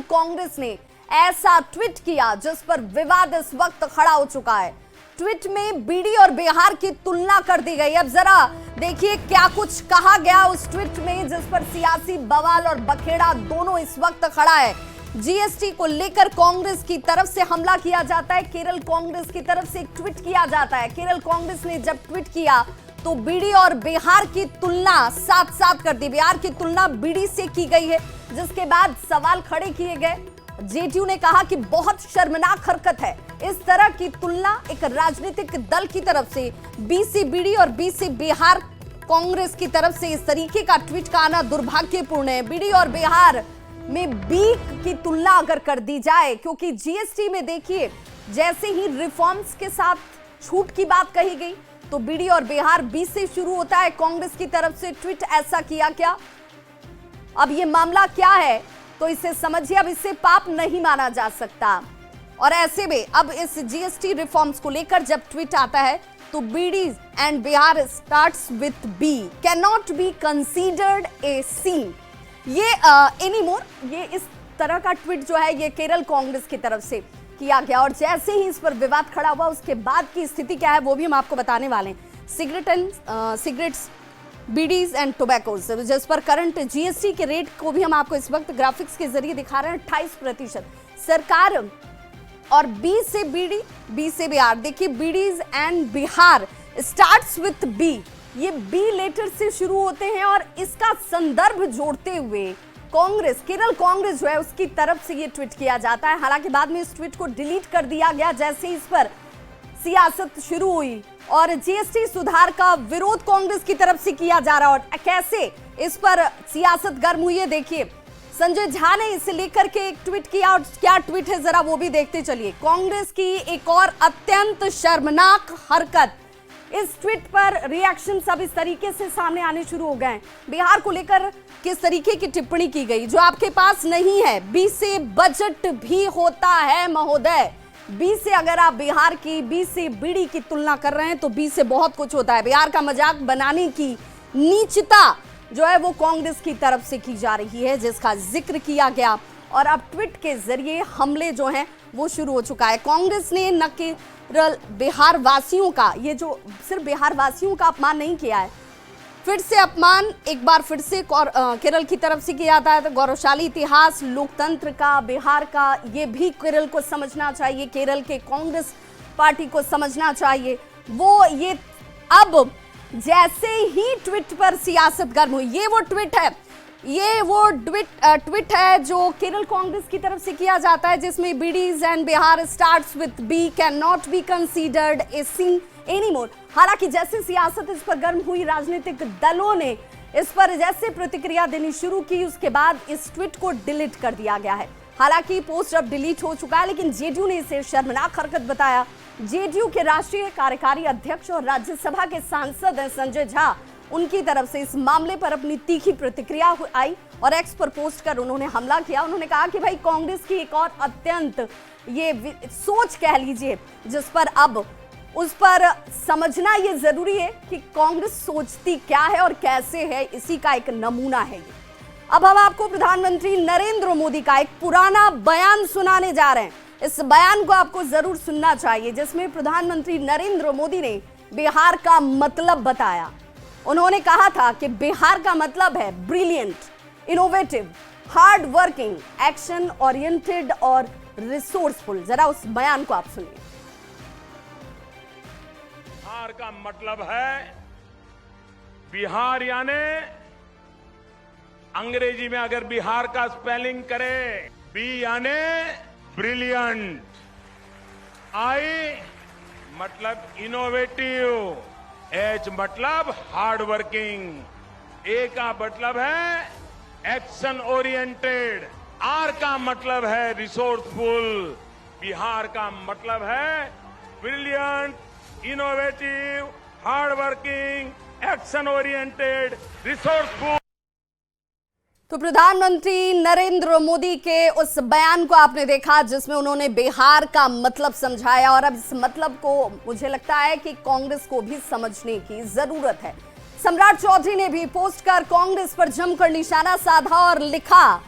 कांग्रेस ने ऐसा ट्वीट किया जिस पर विवाद इस वक्त खड़ा हो चुका है। ट्वीट में बीडी और बिहार की तुलना कर दी गई। अब जरा देखिए क्या कुछ कहा गया उस ट्वीट में, जिस पर सियासी बवाल और बखेड़ा दोनों इस वक्त खड़ा है। जीएसटी को लेकर कांग्रेस की तरफ से हमला किया जाता है, केरल कांग्रेस की तरफ से एक ट्वीट किया जाता है। केरल कांग्रेस ने जब ट्वीट किया तो बीडी और बिहार की तुलना साथ साथ कर दी। बिहार की तुलना बीडी से की गई है, जिसके बाद सवाल खड़े किए गए। जेडीयू ने कहा कि बहुत शर्मनाक हरकत है, इस तरह की तुलना एक राजनीतिक दल की तरफ से बी से बीडी और बी से बिहार कांग्रेस की तरफ से इस तरीके का ट्वीट का आना दुर्भाग्यपूर्ण है। बीडी और बिहार में बी की तुलना अगर कर दी जाए, क्योंकि जीएसटी में देखिए जैसे ही रिफॉर्म्स के साथ छूट की बात कही गई तो बीडी और बिहार बी से शुरू होता है। कांग्रेस की तरफ से ट्वीट ऐसा किया क्या? अब ये मामला क्या है तो इसे समझिए, अब इससे पाप नहीं माना जा सकता। और ऐसे में अब इस जीएसटी रिफॉर्म्स को लेकर जब ट्वीट आता है तो BD and Bihar starts with B can not be considered A C. ये एनीमोर, ये इस तरह का ट्वीट जो है ये केरल कांग्रेस की तरफ से किया गया। और जैसे ही इस पर विवाद खड़ा हुआ उसके बाद की स्थिति क्या है वो भी हम आपको बताने वाले हैं। सिगरेट्स, बीडीज एंड टोबैकोज, जिस पर करंट जीएसटी के रेट को भी हम आपको इस वक्त ग्राफिक्स के जरिए दिखा रहे हैं। 28% सरकार और बी से बीडी, बी से बिहार। देखिए bidis and Bihar starts with B, ये बी लेटर से शुरू होते हैं और इसका संदर्भ जोड़ते हुए कांग्रेस, केरल कांग्रेस जो है उसकी तरफ से ये ट्वीट किया जाता है। हालांकि बाद में इस ट्वीट को डिलीट कर दिया गया जैसे इस पर सियासत शुरू हुई और जीएसटी सुधार का विरोध कांग्रेस की तरफ से किया जा रहा है। और कैसे इस पर सियासत गर्म हुई है देखिए, संजय झा ने इसे लेकर के एक ट्वीट किया और क्या ट्वीट है जरा वो भी देखते चलिए। कांग्रेस की एक और अत्यंत शर्मनाक हरकत, इस ट्वीट पर रिएक्शन सब इस तरीके से सामने आने शुरू हो गए हैं। बिहार को लेकर किस तरीके की टिप्पणी की गई जो आपके पास नहीं है। बी से बजट भी होता है महोदय, बी से अगर आप बिहार की बी से बीडी की तुलना कर रहे हैं तो बी से बहुत कुछ होता है। बिहार का मजाक बनाने की नीचता जो है वो कांग्रेस की तरफ से की जा रही है, जिसका जिक्र किया गया और अब ट्वीट के जरिए हमले जो हैं वो शुरू हो चुका है। कांग्रेस ने न केवल बिहार वासियों का, ये जो सिर्फ बिहार वासियों का अपमान नहीं किया है, फिर से अपमान एक बार फिर से केरल की तरफ से किया जाता है। तो गौरवशाली इतिहास लोकतंत्र का बिहार का, ये भी केरल को समझना चाहिए, केरल के कांग्रेस पार्टी को समझना चाहिए। वो ये अब जैसे ही ट्वीट पर सियासत गर्म हुई, ये वो ट्वीट है, ये वो ट्वीट है जो केरल कांग्रेस की तरफ से किया जाता है, जिसमें bidis and Bihar starts with B can not be considered A C anymore. हालांकि जैसे सियासत इस पर गर्म हुई, राजनीतिक दलों ने इस पर जैसे प्रतिक्रिया देनी शुरू की, उसके बाद इस ट्वीट को डिलीट कर दिया गया है। हालांकि पोस्ट अब डिलीट हो चुका है, लेकिन जेडीयू ने इसे शर्मनाक हरकत बताया। जेडीयू के राष्ट्रीय कार्यकारी अध्यक्ष और राज्यसभा के सांसद हैं संजय झा, उनकी तरफ से इस मामले पर अपनी तीखी प्रतिक्रिया आई और एक्स पर पोस्ट कर उन्होंने हमला किया। उन्होंने कहा कि भाई कांग्रेस की एक और अत्यंत ये सोच कह लीजिए जिस पर अब उस पर समझना ये जरूरी है कि कांग्रेस सोचती क्या है और कैसे है, इसी का एक नमूना है ये। अब हम आपको प्रधानमंत्री नरेंद्र मोदी का एक पुराना बयान सुनाने जा रहे हैं। इस बयान को आपको जरूर सुनना चाहिए, जिसमें प्रधानमंत्री नरेंद्र मोदी ने बिहार का मतलब बताया। उन्होंने कहा था कि बिहार का मतलब है brilliant, innovative, hard working, action oriented और रिसोर्सफुल। जरा उस बयान को आप सुनिए। बिहार का मतलब है, बिहार यानी अंग्रेजी में अगर बिहार का स्पेलिंग करें, बी यानी ब्रिलियंट, आई मतलब इनोवेटिव, एच मतलब हार्ड वर्किंग, ए का मतलब है एक्शन ओरिएंटेड, आर का मतलब है रिसोर्सफुल, बिहार का मतलब है brilliant, innovative, hard working, action oriented, resourceful. तो प्रधानमंत्री नरेंद्र मोदी के उस बयान को आपने देखा जिसमें उन्होंने बिहार का मतलब समझाया और अब इस मतलब को मुझे लगता है कि कांग्रेस को भी समझने की जरूरत है। सम्राट चौधरी ने भी पोस्ट कर कांग्रेस पर जमकर निशाना साधा और लिखा,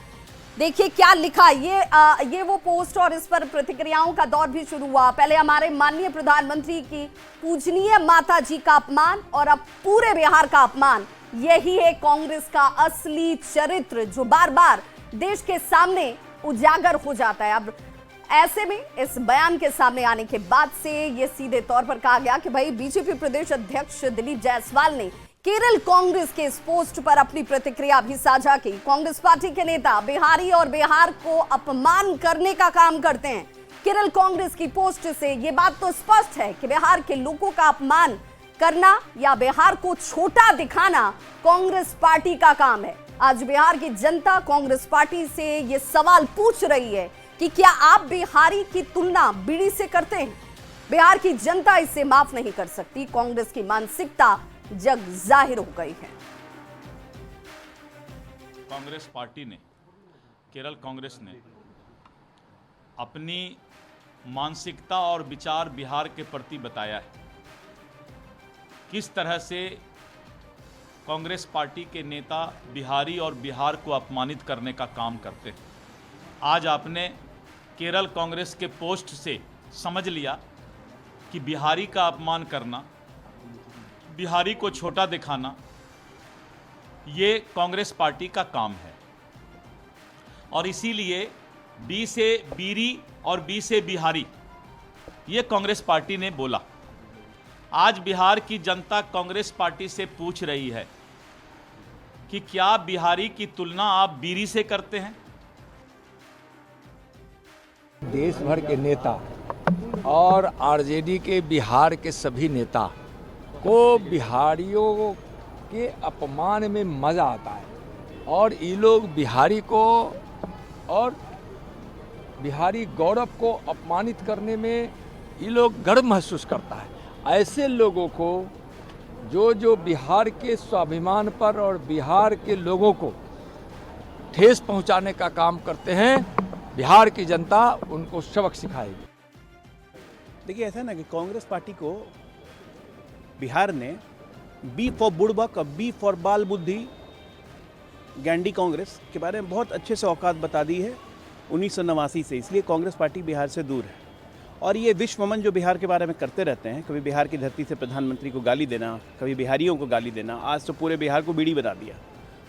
देखिए क्या लिखा, ये वो पोस्ट और इस पर प्रतिक्रियाओं का दौर भी शुरू हुआ। पहले हमारे माननीय प्रधानमंत्री की पूजनीय माता जी का अपमान और अब पूरे बिहार का अपमान। यही है कांग्रेस का असली चरित्र जो बार बार देश के सामने उजागर हो जाता है। अब ऐसे में इस बयान के सामने आने के बाद से यह सीधे तौर पर कहा गया कि भाई बीजेपी प्रदेश अध्यक्ष दिलीप जायसवाल ने केरल कांग्रेस के इस पोस्ट पर अपनी प्रतिक्रिया भी साझा की। कांग्रेस पार्टी के नेता बिहारी और बिहार को अपमान करने का काम करते हैं। केरल कांग्रेस की पोस्ट से यह बात तो स्पष्ट है कि बिहार के लोगों का अपमान करना या बिहार को छोटा दिखाना कांग्रेस पार्टी का काम है। आज बिहार की जनता कांग्रेस पार्टी से यह सवाल पूछ रही है कि क्या आप बिहारी की तुलना बीड़ी से करते हैं? बिहार की जनता इसे माफ नहीं कर सकती। कांग्रेस की मानसिकता जग जाहिर हो गई है। कांग्रेस पार्टी ने, केरल कांग्रेस ने अपनी मानसिकता और विचार बिहार के प्रति बताया है। किस तरह से कांग्रेस पार्टी के नेता बिहारी और बिहार को अपमानित करने का काम करते हैं। आज आपने केरल कांग्रेस के पोस्ट से समझ लिया कि बिहारी का अपमान करना, बिहारी को छोटा दिखाना, ये कांग्रेस पार्टी का काम है। और इसीलिए बी से बीरी और बी से बिहारी, ये कांग्रेस पार्टी ने बोला। आज बिहार की जनता कांग्रेस पार्टी से पूछ रही है कि क्या बिहारी की तुलना आप बीरी से करते हैं? देश भर के नेता और आरजेडी के बिहार के सभी नेता को बिहारियों के अपमान में मज़ा आता है और ये लोग बिहारी को और बिहारी गौरव को अपमानित करने में ये लोग गर्व महसूस करता है। ऐसे लोगों को जो बिहार के स्वाभिमान पर और बिहार के लोगों को ठेस पहुंचाने का काम करते हैं, बिहार की जनता उनको सबक सिखाएगी। देखिए ऐसा ना कि कांग्रेस पार्टी को बिहार ने बी फॉर बुड़बक और बी फॉर बाल बुद्धि गैंडी कांग्रेस के बारे में बहुत अच्छे से औकात बता दी है 1989 से। इसलिए कांग्रेस पार्टी बिहार से दूर है। और ये विश्वमन जो बिहार के बारे में करते रहते हैं, कभी बिहार की धरती से प्रधानमंत्री को गाली देना, कभी बिहारियों को गाली देना, आज तो पूरे बिहार को बीड़ी बता दिया।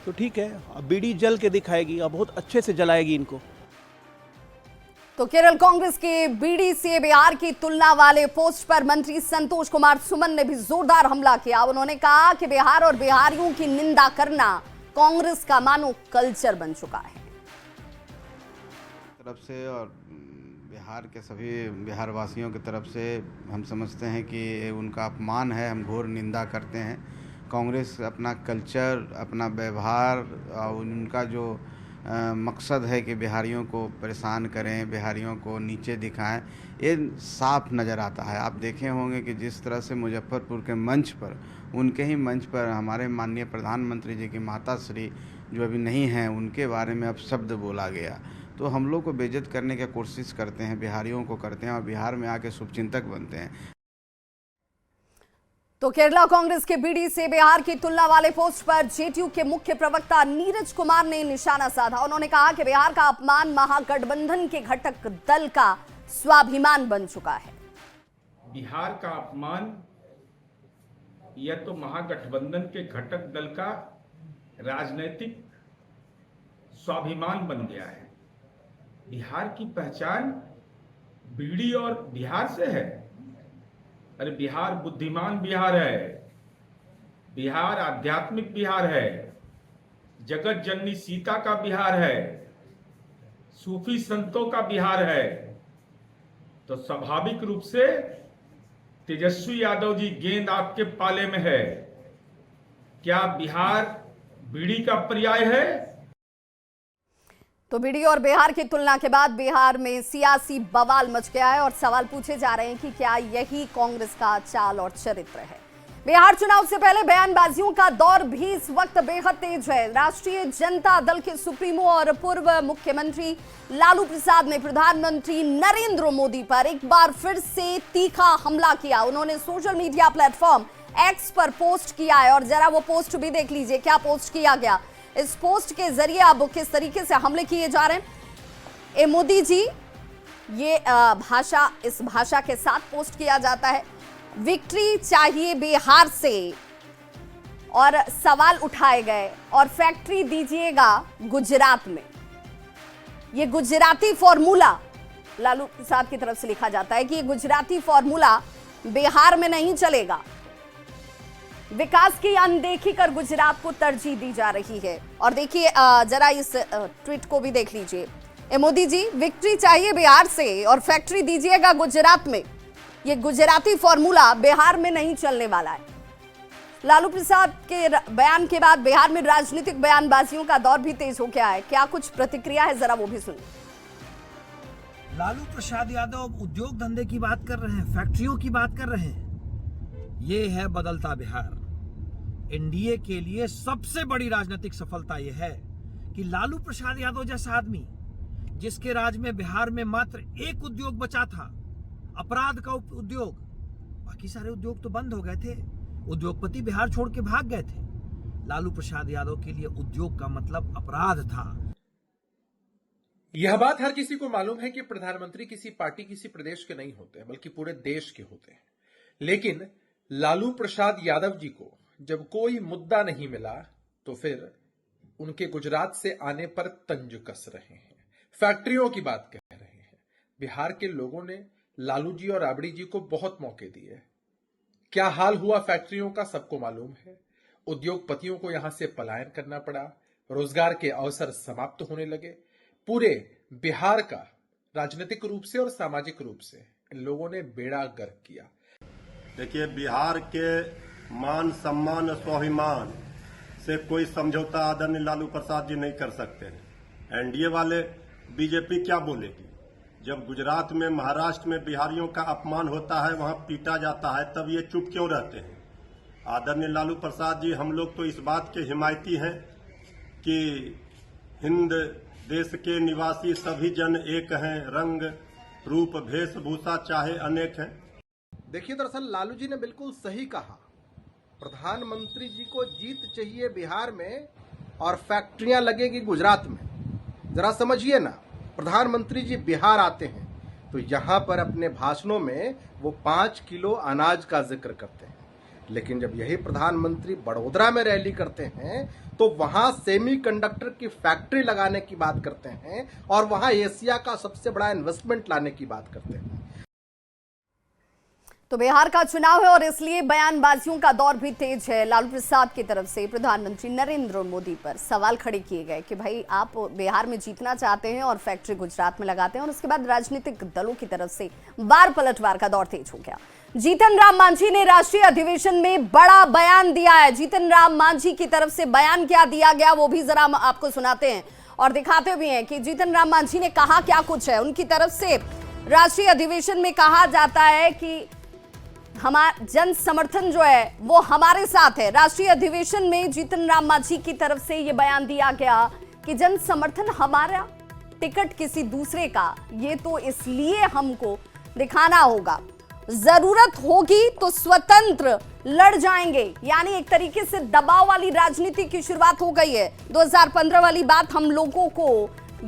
तो ठीक है, अब बीड़ी जल के दिखाएगी और बहुत अच्छे से जलाएगी इनको। तो केरल कांग्रेस के बीड़ी से बिहार की तुलना वाले पोस्ट पर मंत्री संतोष कुमार सुमन ने भी जोरदार हमला किया। उन्होंने कहा कि बिहार और बिहारियों की निंदा करना कांग्रेस का मानो कल्चर बन चुका है। तरफ से और बिहार के सभी बिहार वासियों की तरफ से हम समझते हैं कि उनका अपमान है, हम घोर निंदा करते हैं। कांग्रेस अपना कल्चर, अपना व्यवहार और उनका जो मकसद है कि बिहारियों को परेशान करें, बिहारियों को नीचे दिखाएं, ये साफ नज़र आता है। आप देखे होंगे कि जिस तरह से मुजफ्फरपुर के मंच पर, उनके ही मंच पर हमारे माननीय प्रधानमंत्री जी की माता श्री जो अभी नहीं हैं, उनके बारे में अब शब्द बोला गया। तो हम लोग को बेइज्जत करने की कोशिश करते हैं, बिहारियों को करते हैं और बिहार में आके शुभचिंतक बनते हैं। तो केरला कांग्रेस के बीड़ी से बिहार की तुलना वाले पोस्ट पर जेडीयू के मुख्य प्रवक्ता नीरज कुमार ने निशाना साधा। उन्होंने कहा कि बिहार का अपमान महागठबंधन के घटक दल का स्वाभिमान बन चुका है। बिहार का अपमान यह तो महागठबंधन के घटक दल का राजनीतिक स्वाभिमान बन गया है। बिहार की पहचान बीड़ी और बिहार से है। अरे बिहार बुद्धिमान बिहार है, बिहार आध्यात्मिक बिहार है, जगत जननी सीता का बिहार है, सूफी संतों का बिहार है। तो स्वाभाविक रूप से तेजस्वी यादव जी गेंद आपके पाले में है। क्या बिहार बीड़ी का पर्याय है? तो बीड़ी और बिहार की तुलना के बाद बिहार में सियासी बवाल मच गया है और सवाल पूछे जा रहे हैं कि क्या यही कांग्रेस का चाल और चरित्र है। बिहार चुनाव से पहले बयानबाजियों का दौर भी इस वक्त बेहद तेज है। राष्ट्रीय जनता दल के सुप्रीमो और पूर्व मुख्यमंत्री लालू प्रसाद ने प्रधानमंत्री नरेंद्र मोदी पर एक बार फिर से तीखा हमला किया। उन्होंने सोशल मीडिया प्लेटफॉर्म एक्स पर पोस्ट किया है और जरा वो पोस्ट भी देख लीजिए। क्या पोस्ट किया गया? इस पोस्ट के जरिए अब किस तरीके से हमले किए जा रहे हैं। ए मोदी जी, ये इस भाषा के साथ पोस्ट किया जाता है, विक्ट्री चाहिए बिहार से, और सवाल उठाए गए, और फैक्ट्री दीजिएगा गुजरात में। ये गुजराती फॉर्मूला लालू प्रसाद की तरफ से लिखा जाता है कि ये गुजराती फॉर्मूला बिहार में नहीं चलेगा। विकास की अनदेखी कर गुजरात को तरजीह दी जा रही है। और देखिए जरा इस ट्वीट को भी देख लीजिए। ए मोदी जी, विक्ट्री चाहिए बिहार से और फैक्ट्री दीजिएगा गुजरात में। ये गुजराती फॉर्मूला बिहार में नहीं चलने वाला है। लालू प्रसाद के बयान के बाद बिहार में राजनीतिक बयानबाजियों का दौर भी तेज हो गया है। क्या कुछ प्रतिक्रिया है, जरा वो भी सुनिए। लालू प्रसाद यादव उद्योग धंधे की बात कर रहे हैं, फैक्ट्रियों की बात कर रहे हैं। ये है बदलता बिहार। एनडीए के लिए सबसे बड़ी राजनीतिक सफलता यह है कि लालू प्रसाद यादव जैसा आदमी, जिसके राज में बिहार में मात्र एक उद्योग बचा था, अपराध का उद्योग, बाकी सारे उद्योग तो बंद हो गए थे, उद्योगपति बिहार छोड़ के भाग गए थे। लालू प्रसाद यादव के लिए उद्योग का मतलब अपराध था। यह बात हर किसी को मालूम है कि प्रधानमंत्री किसी पार्टी, किसी प्रदेश के नहीं होते, बल्कि पूरे देश के होते हैं। लेकिन लालू प्रसाद यादव जी को जब कोई मुद्दा नहीं मिला तो फिर उनके गुजरात से आने पर तंज कस रहे हैं, फैक्ट्रियों की बात कह रहे हैं। बिहार के लोगों ने लालू जी और राबड़ी जी को बहुत मौके दिए। क्या हाल हुआ फैक्ट्रियों का सबको मालूम है। उद्योगपतियों को यहां से पलायन करना पड़ा, रोजगार के अवसर समाप्त होने लगे। पूरे बिहार का राजनीतिक रूप से और सामाजिक रूप से इन लोगों ने बेड़ा गर्क किया। देखिए, बिहार के मान सम्मान स्वाभिमान से कोई समझौता आदरणीय लालू प्रसाद जी नहीं कर सकते हैं। एनडीए वाले बीजेपी क्या बोलेगी? जब गुजरात में, महाराष्ट्र में बिहारियों का अपमान होता है, वहां पीटा जाता है, तब ये चुप क्यों रहते हैं? आदरणीय लालू प्रसाद जी, हम लोग तो इस बात के हिमायती हैं कि हिंद देश के निवासी सभी जन एक हैं, रंग रूप वेशभूषा चाहे अनेक हैं। देखिए, दरअसल लालू जी ने बिल्कुल सही कहा। प्रधानमंत्री जी को जीत चाहिए बिहार में और फैक्ट्रियां लगेगी गुजरात में। जरा समझिए ना, प्रधानमंत्री जी बिहार आते हैं तो यहां पर अपने भाषणों में वो 5 किलो अनाज का जिक्र करते हैं, लेकिन जब यही प्रधानमंत्री बड़ोदरा में रैली करते हैं तो वहां सेमीकंडक्टर की फैक्ट्री लगाने की बात करते हैं और वहां एशिया का सबसे बड़ा इन्वेस्टमेंट लाने की बात करते हैं। तो बिहार का चुनाव है और इसलिए बयानबाजियों का दौर भी तेज है। लालू प्रसाद की तरफ से प्रधानमंत्री नरेंद्र मोदी पर सवाल खड़े किए गए कि भाई आप बिहार में जीतना चाहते हैं और फैक्ट्री गुजरात में लगाते हैं, और उसके बाद राजनीतिक दलों की तरफ से बार पलटवार का दौर तेज हो गया। जीतन राम मांझी ने राष्ट्रीय अधिवेशन में बड़ा बयान दिया है। जीतन राम मांझी की तरफ से बयान क्या दिया गया वो भी जरा हम आपको सुनाते हैं और दिखाते भी हैं कि जीतन राम मांझी ने कहा क्या कुछ है। उनकी तरफ से राष्ट्रीय अधिवेशन में कहा जाता है कि हमारा जन समर्थन जो है वो हमारे साथ है। राष्ट्रीय अधिवेशन में जीतन राम मांझी की तरफ से ये बयान दिया गया कि जन समर्थन हमारा, टिकट किसी दूसरे का, ये तो इसलिए हमको दिखाना होगा, जरूरत होगी तो स्वतंत्र लड़ जाएंगे। यानी एक तरीके से दबाव वाली राजनीति की शुरुआत हो गई है। 2015 वाली बात हम लोगों को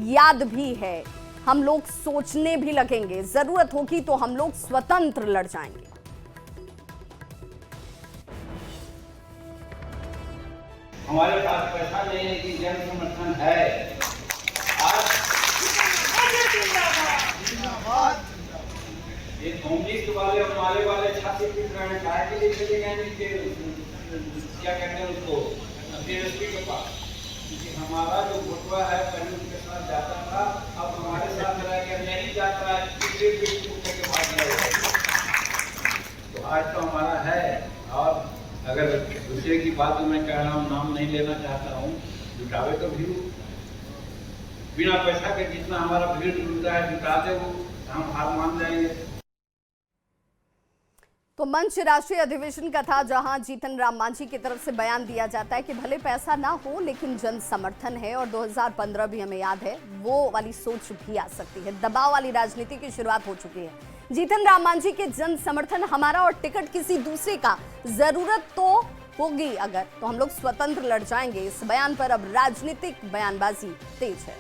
याद भी है, हम लोग सोचने भी लगेंगे, जरूरत होगी तो हम लोग स्वतंत्र लड़ जाएंगे। हमारे पास पैसा नहीं है कि जन समर्थन है। आज ये कांग्रेस वाले और माले वाले छाती पीट रहे हैं, काहे के लिए चले गए नीचे, क्या कहते हैं उसको, बीएसपी के पास, क्योंकि हमारा जो भुटवा है पहले उनके साथ जाता था, अब हमारे साथ रह के नहीं जाता है, के भाग गया। तो आज तो हमारा है। और अगर दूसरे की बात तो मैं कह रहा हूँ, नाम नहीं लेना चाहता हूँ, जुटावे तो भी बिना पैसा के जितना हमारा भीड़ जुटता है, जुटाते वो हम हार मान जाएंगे। तो मंच राष्ट्रीय अधिवेशन का था जहां जीतन राम मांझी की तरफ से बयान दिया जाता है कि भले पैसा ना हो लेकिन जन समर्थन है, और 2015 भी हमें याद है, वो वाली सोच भी आ सकती है। दबाव वाली राजनीति की शुरुआत हो चुकी है। जीतन राम मांझी के जन समर्थन हमारा और टिकट किसी दूसरे का, जरूरत तो होगी अगर तो हम लोग स्वतंत्र लड़ जाएंगे। इस बयान पर अब राजनीतिक बयानबाजी तेज है।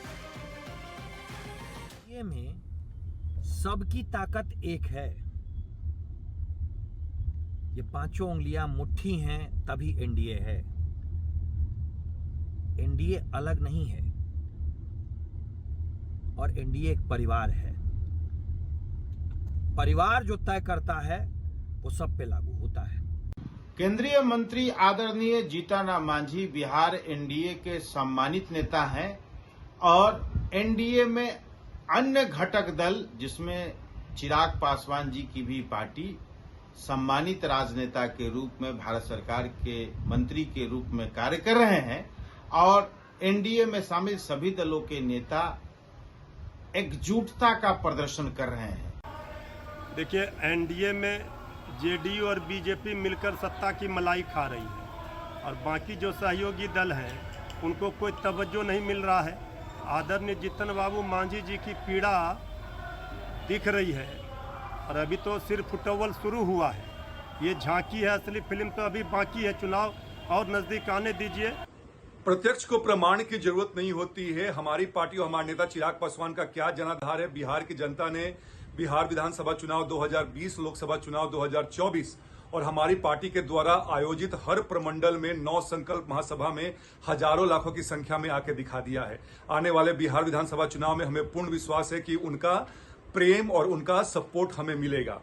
ये में सबकी ताकत एक है। ये पांचों उंगलियां मुट्ठी हैं तभी एनडीए है। एनडीए अलग नहीं है और एनडीए एक परिवार है। परिवार जो तय करता है वो सब पे लागू होता है। केंद्रीय मंत्री आदरणीय जीतनराम मांझी बिहार एनडीए के सम्मानित नेता हैं और एनडीए में अन्य घटक दल जिसमें चिराग पासवान जी की भी पार्टी सम्मानित राजनेता के रूप में भारत सरकार के मंत्री के रूप में कार्य कर रहे हैं और एनडीए में शामिल सभी दलों के नेता एकजुटता का प्रदर्शन कर रहे हैं। देखिए, एनडीए में जेडीयू और बीजेपी मिलकर सत्ता की मलाई खा रही है और बाकी जो सहयोगी दल हैं उनको कोई तवज्जो नहीं मिल रहा है। आदरणीय जीतन बाबू मांझी जी की पीड़ा दिख रही है और अभी तो सिर्फ फुटबॉल शुरू हुआ है। ये झांकी है, असली फिल्म तो अभी बाकी है। चुनाव और नजदीक आने दीजिए। प्रत्यक्ष को प्रमाण की जरूरत नहीं होती है। हमारी पार्टी और हमारे नेता चिराग पासवान का क्या जनाधार है। बिहार की जनता ने बिहार विधानसभा चुनाव 2020, लोकसभा चुनाव 2024 और हमारी पार्टी के द्वारा आयोजित हर प्रमंडल में 9 संकल्प महासभा में हजारों लाखों की संख्या में आके दिखा दिया है। आने वाले बिहार विधानसभा चुनाव में हमें पूर्ण विश्वास है कि उनका प्रेम और उनका सपोर्ट हमें मिलेगा।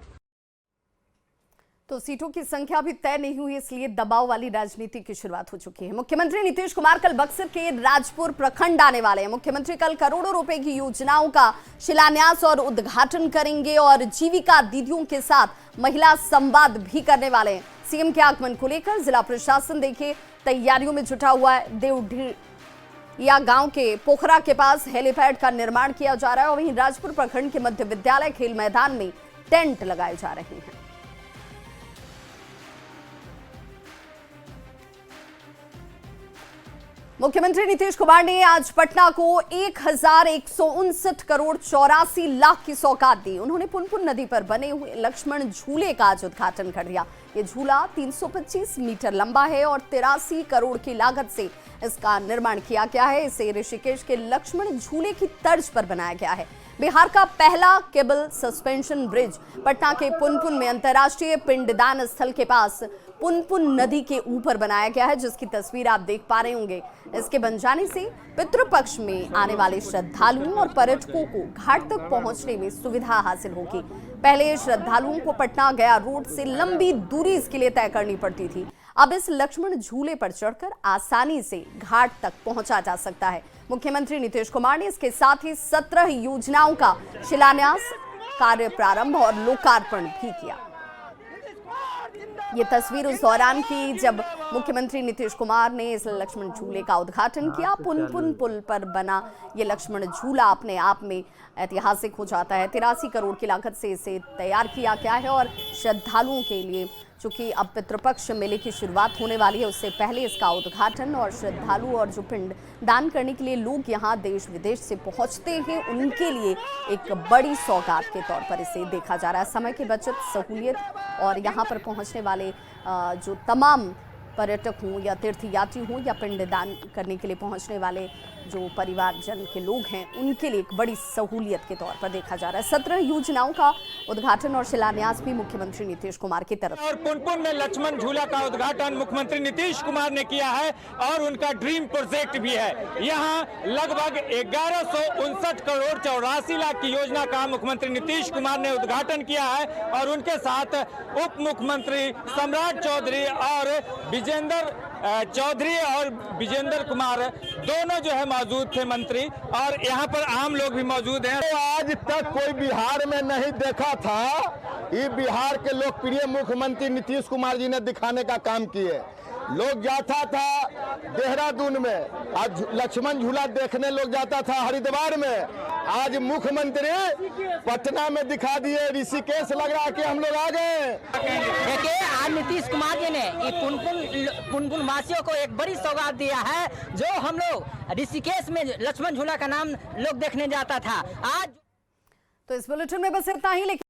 तो सीटों की संख्या भी तय नहीं हुई, इसलिए दबाव वाली राजनीति की शुरुआत हो चुकी है। मुख्यमंत्री नीतीश कुमार कल बक्सर के राजपुर प्रखंड आने वाले हैं। मुख्यमंत्री कल करोड़ों रुपए की योजनाओं का शिलान्यास और उद्घाटन करेंगे और जीविका दीदियों के साथ महिला संवाद भी करने वाले हैं। सीएम के आगमन को लेकर जिला प्रशासन देखिए तैयारियों में जुटा हुआ है। देवढिया गांव के पोखरा के पास हेलीपैड का निर्माण किया जा रहा है और वहीं राजपुर प्रखंड के मध्य विद्यालय खेल मैदान में टेंट लगाए जा रहे हैं। मुख्यमंत्री नीतीश कुमार ने आज पटना को 1159 करोड़ 84 लाख की सौगात दी। उन्होंने पुनपुन नदी पर बने हुए लक्ष्मण झूले का आज उद्घाटन कर दिया। ये झूला 325 मीटर लंबा है और 83 करोड़ की लागत से इसका निर्माण किया गया है। इसे ऋषिकेश के लक्ष्मण झूले की तर्ज पर बनाया गया है। बिहार का पहला केबल सस्पेंशन ब्रिज पटना के पुनपुन में अंतर्राष्ट्रीय पिंडदान स्थल के पास पुनपुन नदी के ऊपर बनाया गया है, जिसकी तस्वीर आप देख पा रहे होंगे। इसके बन जाने से पितृपक्ष में आने वाले श्रद्धालुओं और पर्यटकों को घाट तक पहुंचने में सुविधा हासिल होगी। पहले श्रद्धालुओं को पटना गया रोड से लंबी दूरी इसके लिए तय करनी पड़ती थी। अब इस लक्ष्मण झूले पर चढ़कर आसानी से घाट तक पहुंचा जा सकता है। मुख्यमंत्री नीतीश कुमार ने इसके साथ ही 17 योजनाओं का शिलान्यास, कार्य प्रारंभ और लोकार्पण भी किया। ये तस्वीर उस दौरान की जब मुख्यमंत्री नीतीश कुमार ने इस लक्ष्मण झूले का उद्घाटन किया। पुनपुन पुल पर बना ये लक्ष्मण झूला अपने आप में ऐतिहासिक हो जाता है। 83 करोड़ की लागत से इसे तैयार किया गया है और श्रद्धालुओं के लिए, चूंकि अब पितृपक्ष मेले की शुरुआत होने वाली है, उससे पहले इसका उद्घाटन और श्रद्धालु और जो पिंड दान करने के लिए लोग यहाँ देश विदेश से पहुँचते हैं, उनके लिए एक बड़ी सौगात के तौर पर इसे देखा जा रहा है। समय की बचत, सहूलियत और यहाँ पर पहुँचने वाले जो तमाम पर्यटक हों या तीर्थयात्री हों या पिंडदान करने के लिए पहुंचने वाले जो परिवारजन के लोग हैं, उनके लिए एक बड़ी सहूलियत के तौर पर देखा जा रहा है। 17 योजनाओं का उद्घाटन और शिलान्यास भी मुख्यमंत्री नीतीश कुमार की तरफ और पुनपुन में लक्ष्मण झूला का उद्घाटन मुख्यमंत्री नीतीश कुमार ने किया है और उनका ड्रीम प्रोजेक्ट भी है। यहाँ लगभग 1159 करोड़ 84 लाख की योजना का मुख्यमंत्री नीतीश कुमार ने उद्घाटन किया है और उनके साथ उप मुख्यमंत्री सम्राट चौधरी और विजेंद्र चौधरी और विजेंद्र कुमार दोनों जो है मौजूद थे मंत्री, और यहाँ पर आम लोग भी मौजूद हैं। तो आज तक कोई बिहार में नहीं देखा था, ये बिहार के लोकप्रिय मुख्यमंत्री नीतीश कुमार जी ने दिखाने का काम किए। लोग जाता था देहरादून में, आज लक्ष्मण झूला देखने लोग जाता था हरिद्वार में, आज मुख्यमंत्री पटना में दिखा दिए। ऋषिकेश लग रहा कि हम लोग आ गए। देखिए, आज नीतीश कुमार जी ने पुनपुन वासियों को एक बड़ी सौगात दिया है, जो हम लोग ऋषिकेश में लक्ष्मण झूला का नाम लोग देखने जाता था। आज तो इस बुलेटिन में बस इतना ही।